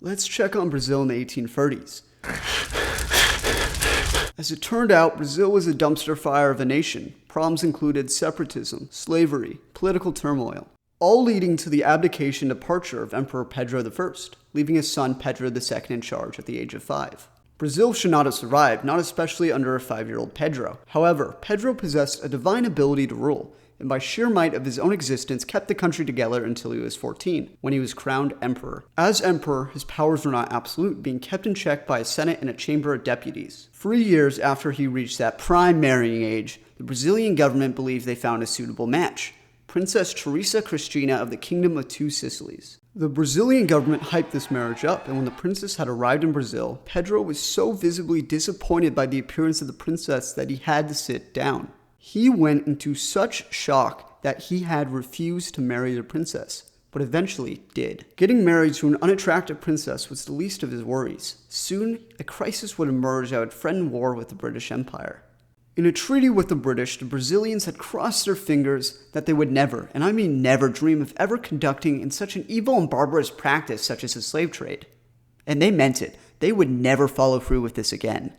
Let's check on Brazil in the 1830s. As it turned out, Brazil was a dumpster fire of a nation. Problems included separatism, slavery, political turmoil, all leading to the abdication and departure of Emperor Pedro I, leaving his son Pedro II in charge at the age of 5. Brazil should not have survived, not especially under a 5-year-old Pedro. However, Pedro possessed a divine ability to rule, and by sheer might of his own existence kept the country together until he was 14, when he was crowned emperor. As emperor, his powers were not absolute, being kept in check by a senate and a chamber of deputies. 3 years after he reached that prime marrying age, the Brazilian government believed they found a suitable match: Princess Teresa Cristina of the Kingdom of Two Sicilies. The Brazilian government hyped this marriage up, and when the princess had arrived in Brazil, Pedro was so visibly disappointed by the appearance of the princess that he had to sit down. He went into such shock that he had refused to marry the princess, but eventually did. Getting married to an unattractive princess was the least of his worries. Soon, a crisis would emerge that would threaten war with the British Empire. In a treaty with the British, the Brazilians had crossed their fingers that they would never, and I mean never, dream of ever conducting in such an evil and barbarous practice such as the slave trade. And they meant it. They would never follow through with this again.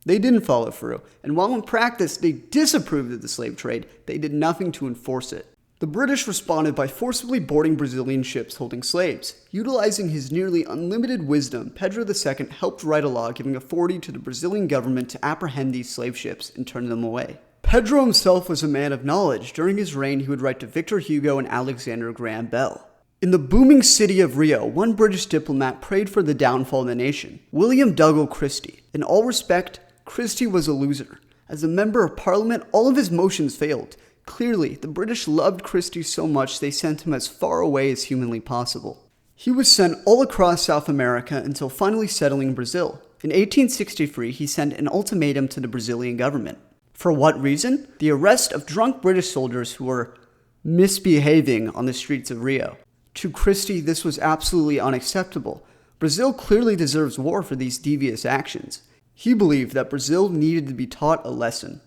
They didn't follow through, and while in practice they disapproved of the slave trade, they did nothing to enforce it. The British responded by forcibly boarding Brazilian ships holding slaves. Utilizing his nearly unlimited wisdom, Pedro II helped write a law giving authority to the Brazilian government to apprehend these slave ships and turn them away. Pedro himself was a man of knowledge. During his reign, he would write to Victor Hugo and Alexander Graham Bell. In the booming city of Rio, one British diplomat prayed for the downfall of the nation: William Dougall Christie. In all respect, Christie was a loser. As a member of parliament, all of his motions failed. Clearly, the British loved Christie so much they sent him as far away as humanly possible. He was sent all across South America until finally settling in Brazil. In 1863, he sent an ultimatum to the Brazilian government. For what reason? The arrest of drunk British soldiers who were misbehaving on the streets of Rio. To Christie, this was absolutely unacceptable. Brazil clearly deserves war for these devious actions. He believed that Brazil needed to be taught a lesson.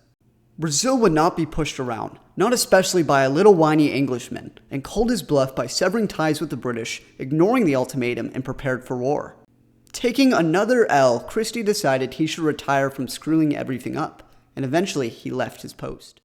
Brazil would not be pushed around, not especially by a little whiny Englishman, and called his bluff by severing ties with the British, ignoring the ultimatum, and prepared for war. Taking another L, Christie decided he should retire from screwing everything up, and eventually he left his post.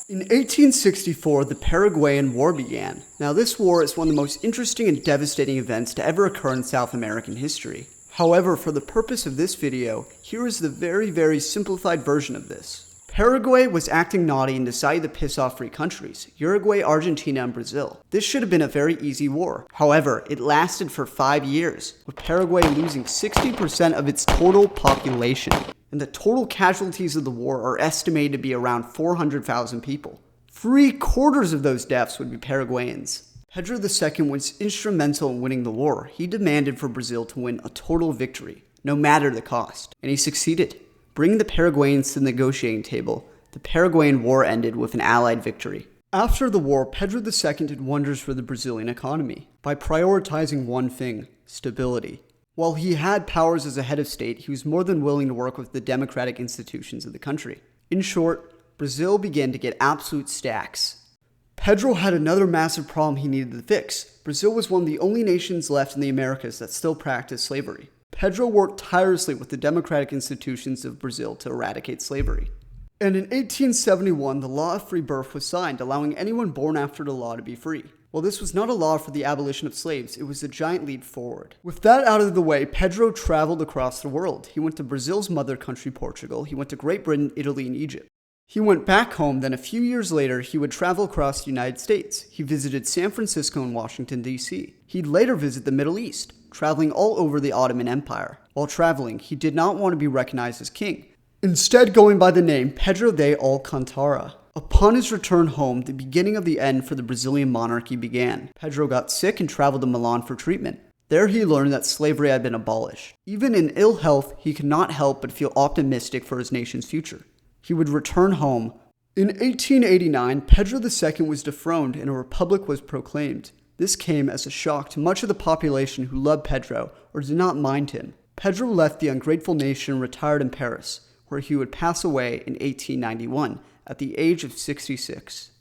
In 1864, the Paraguayan War began. Now this war is one of the most interesting and devastating events to ever occur in South American history. However, for the purpose of this video, here is the very simplified version of this. Paraguay was acting naughty and decided to piss off 3 countries: Uruguay, Argentina, and Brazil. This should have been a very easy war. However, it lasted for 5 years, with Paraguay losing 60% of its total population. And the total casualties of the war are estimated to be around 400,000 people. 3/4 of those deaths would be Paraguayans. Pedro II was instrumental in winning the war. He demanded for Brazil to win a total victory, no matter the cost. And he succeeded. Bringing the Paraguayans to the negotiating table, the Paraguayan War ended with an Allied victory. After the war, Pedro II did wonders for the Brazilian economy by prioritizing one thing: stability. While he had powers as a head of state, he was more than willing to work with the democratic institutions of the country. In short, Brazil began to get absolute stacks. Pedro had another massive problem he needed to fix. Brazil was one of the only nations left in the Americas that still practiced slavery. Pedro worked tirelessly with the democratic institutions of Brazil to eradicate slavery. And in 1871, the Law of Free Birth was signed, allowing anyone born after the law to be free. While this was not a law for the abolition of slaves, it was a giant leap forward. With that out of the way, Pedro traveled across the world. He went to Brazil's mother country, Portugal. He went to Great Britain, Italy, and Egypt. He went back home, then a few years later, he would travel across the United States. He visited San Francisco and Washington, D.C. He'd later visit the Middle East, traveling all over the Ottoman Empire. While traveling, he did not want to be recognized as king, instead going by the name Pedro de Alcantara. Upon his return home, the beginning of the end for the Brazilian monarchy began. Pedro got sick and traveled to Milan for treatment. There he learned that slavery had been abolished. Even in ill health, he could not help but feel optimistic for his nation's future. He would return home. In 1889, Pedro II was dethroned and a republic was proclaimed. This came as a shock to much of the population who loved Pedro or did not mind him. Pedro left the ungrateful nation and retired in Paris, where he would pass away in 1891 at the age of 66.